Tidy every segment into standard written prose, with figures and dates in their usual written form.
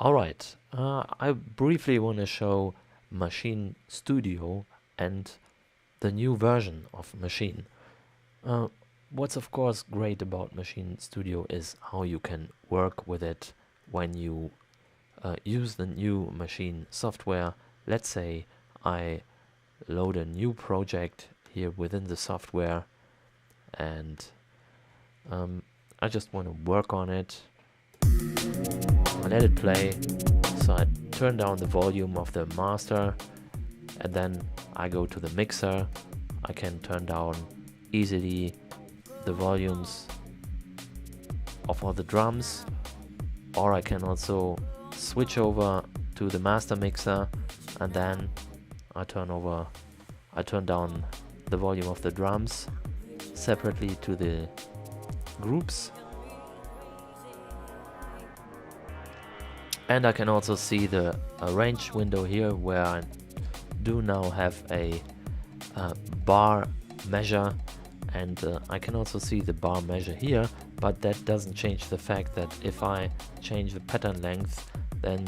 Alright, I briefly want to show Maschine Studio and the new version of Maschine. Uh, what's of course great about Maschine Studio is how you can work with it when you use the new Maschine software. Let's say I load a new project here within the software and I just want to work on it. I let it play, so I turn down the volume of the master and then I go to the mixer. I can turn down easily the volumes of all the drums, or I can also switch over to the master mixer and then I turn down the volume of the drums separately to the groups. And I can also see the arrange window here where I do now have a bar measure, and I can also see the bar measure here, but that doesn't change the fact that if I change the pattern length, then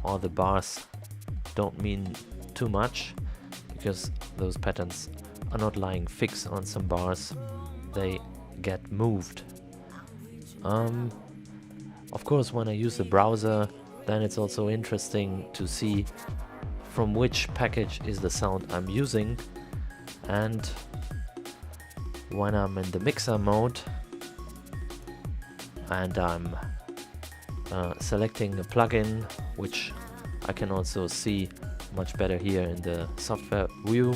all the bars don't mean too much, because those patterns are not lying fixed on some bars, they get moved. Of course, when I use the browser, then it's also interesting to see from which package is the sound I'm using. And when I'm in the mixer mode and I'm selecting a plugin, which I can also see much better here in the software view,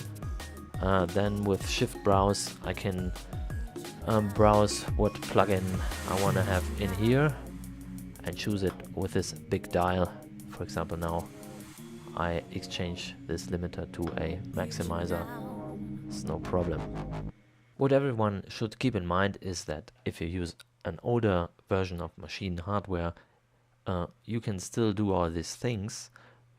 then with Shift Browse I can browse what plugin I want to have in here and choose it with this big dial. For example, now I exchange this limiter to a maximizer. It's no problem. What everyone should keep in mind is that if you use an older version of Maschine hardware, you can still do all these things.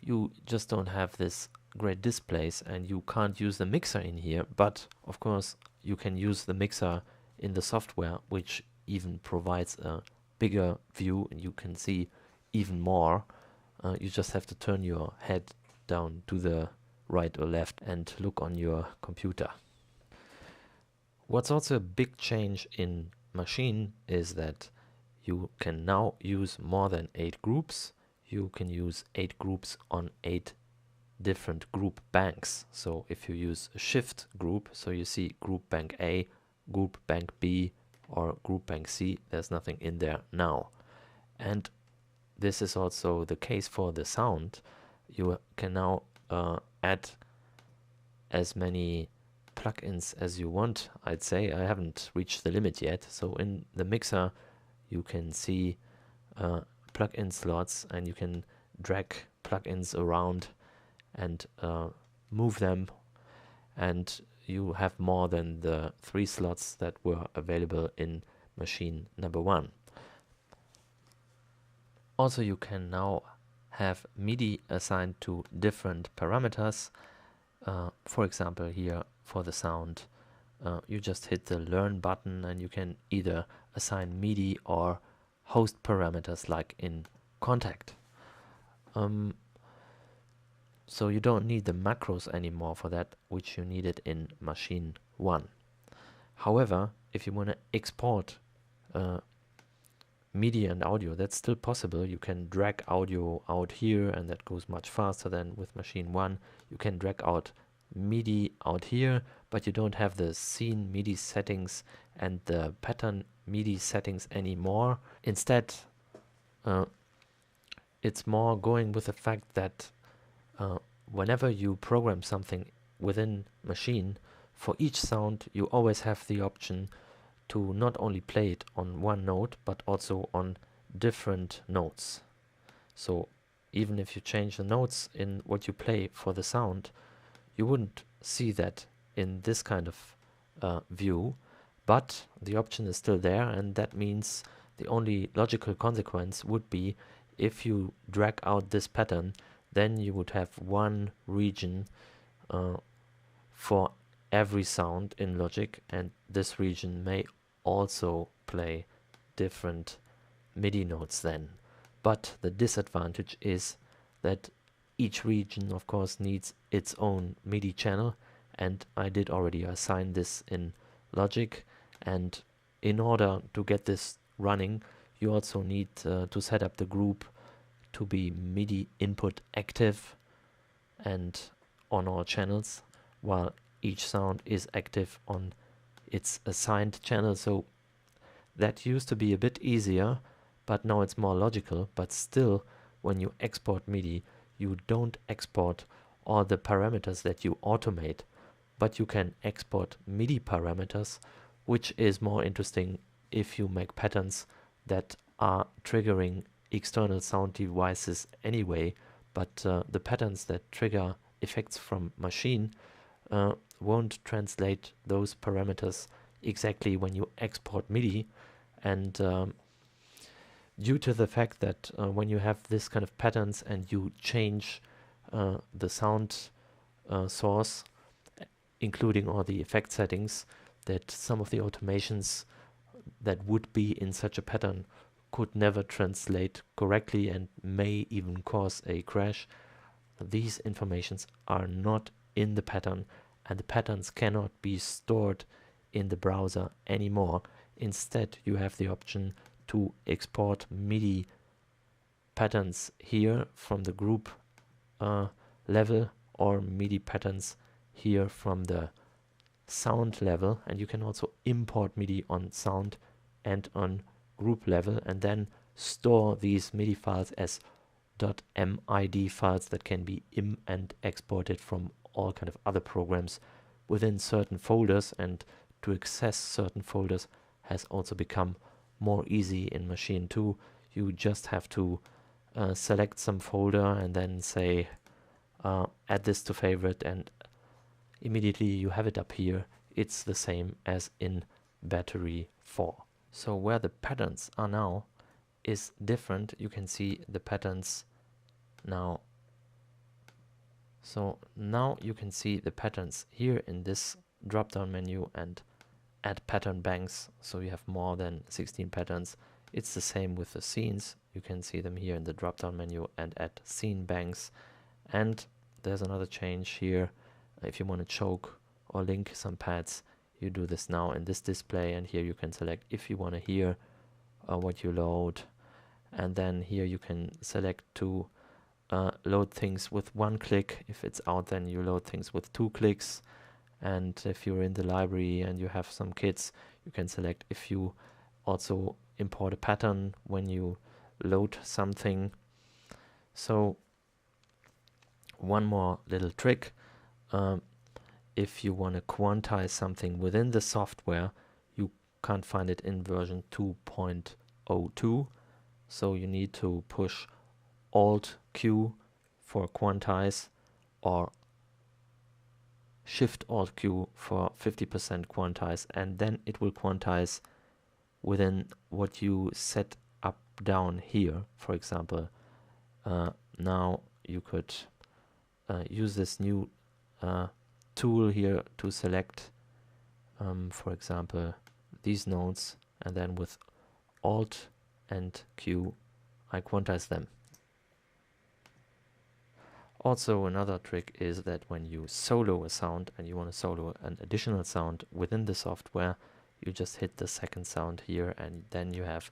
You just don't have this great displays and you can't use the mixer in here, but of course you can use the mixer in the software, which even provides a bigger view and you can see even more. You just have to turn your head down to the right or left and look on your computer. What's also a big change in Maschine is that you can now use more than 8 groups. You can use 8 groups on 8 different group banks. So if you use a shift group, so you see group bank A, group bank B, or group bank C, there's nothing in there now. And this is also the case for the sound. You can now add as many plugins as you want. I'd say I haven't reached the limit yet. So in the mixer you can see plugin slots and you can drag plugins around and move them, and you have more than the 3 slots that were available in Maschine number 1. Also, you can now have MIDI assigned to different parameters. For example, here for the sound, you just hit the learn button and you can either assign MIDI or host parameters like in Contact. So you don't need the macros anymore for that, which you needed in Maschine 1. However, if you want to export MIDI and audio, that's still possible. You can drag audio out here and that goes much faster than with Maschine 1. You can drag out MIDI out here, but you don't have the scene MIDI settings and the pattern MIDI settings anymore. Instead, it's more going with the fact that whenever you program something within Maschine, for each sound you always have the option to not only play it on one note but also on different notes. So even if you change the notes in what you play for the sound, you wouldn't see that in this kind of view, but the option is still there, and that means the only logical consequence would be if you drag out this pattern, then you would have one region for every sound in Logic, and this region may also play different MIDI notes then. But the disadvantage is that each region, of course, needs its own MIDI channel, and I did already assign this in Logic. And in order to get this running, you also need to set up the group to be MIDI input active and on all channels, while each sound is active on its assigned channel. So that used to be a bit easier, but now it's more logical. But still, when you export MIDI, you don't export all the parameters that you automate, but you can export MIDI parameters, which is more interesting if you make patterns that are triggering external sound devices anyway. But the patterns that trigger effects from Maschine won't translate those parameters exactly when you export MIDI. And due to the fact that when you have this kind of patterns and you change the sound source, including all the effect settings, that some of the automations that would be in such a pattern could never translate correctly and may even cause a crash. These informations are not in the pattern, and the patterns cannot be stored in the browser anymore. Instead, you have the option to export MIDI patterns here from the group level, or MIDI patterns here from the sound level, and you can also import MIDI on sound and on group level, and then store these MIDI files as .mid files that can be and exported from all kind of other programs within certain folders. And to access certain folders has also become more easy in Maschine 2. You just have to select some folder and then say add this to favorite, and immediately you have it up here. It's the same as in Battery 4. So where the patterns are now is different. You can see the patterns now. So now you can see the patterns here in this drop down menu and add pattern banks. So you have more than 16 patterns. It's the same with the scenes. You can see them here in the drop down menu and add scene banks. And there's another change here. If you want to choke or link some pads, you do this now in this display, and here you can select if you want to hear what you load, and then here you can select to load things with one click. If it's out, then you load things with 2 clicks. And if you're in the library and you have some kits, you can select if you also import a pattern when you load something. So one more little trick. If you want to quantize something within the software, you can't find it in version 2.02. So you need to push Alt Q for quantize, or Shift Alt Q for 50% quantize, and then it will quantize within what you set up down here. For example, now you could use this new tool here to select, for example, these nodes, and then with Alt and Q, I quantize them. Also, another trick is that when you solo a sound and you want to solo an additional sound within the software, you just hit the second sound here, and then you have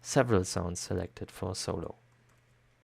several sounds selected for solo.